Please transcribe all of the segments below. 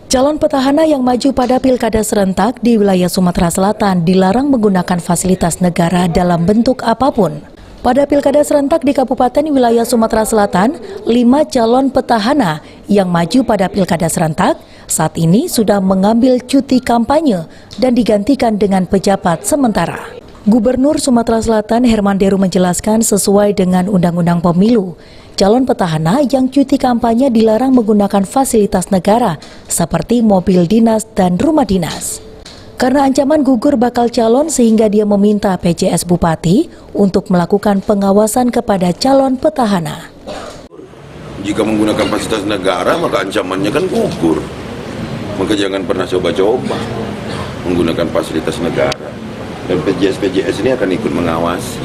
Calon petahana yang maju pada pilkada serentak di wilayah Sumatera Selatan dilarang menggunakan fasilitas negara dalam bentuk apapun. Pada pilkada serentak di Kabupaten wilayah Sumatera Selatan, 5 calon petahana yang maju pada pilkada serentak saat ini sudah mengambil cuti kampanye dan digantikan dengan pejabat sementara. Gubernur Sumatera Selatan Herman Deru menjelaskan sesuai dengan Undang-Undang Pemilu, calon petahana yang cuti kampanye dilarang menggunakan fasilitas negara seperti mobil dinas dan rumah dinas. Karena ancaman gugur bakal calon sehingga dia meminta PJS Bupati untuk melakukan pengawasan kepada calon petahana. Jika menggunakan fasilitas negara maka ancamannya kan gugur. Maka jangan pernah coba-coba menggunakan fasilitas negara. Dan PJS ini akan ikut mengawasi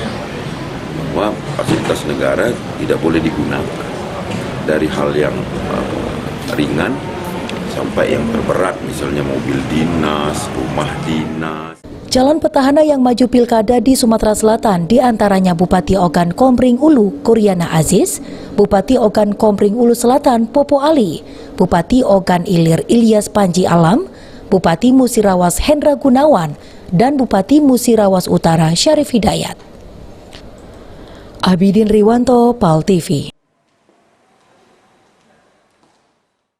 bahwa fasilitas negara tidak boleh digunakan dari hal yang ringan sampai yang terberat, misalnya mobil dinas, rumah dinas. Calon petahana yang maju pilkada di Sumatera Selatan diantaranya Bupati Ogan Komering Ulu Kuryana Aziz, Bupati Ogan Komering Ulu Selatan Popo Ali, Bupati Ogan Ilir Ilyas Panji Alam, Bupati Musirawas Hendra Gunawan, dan Bupati Musirawas Utara Syarif Hidayat. Abidin Riwanto, PAL TV.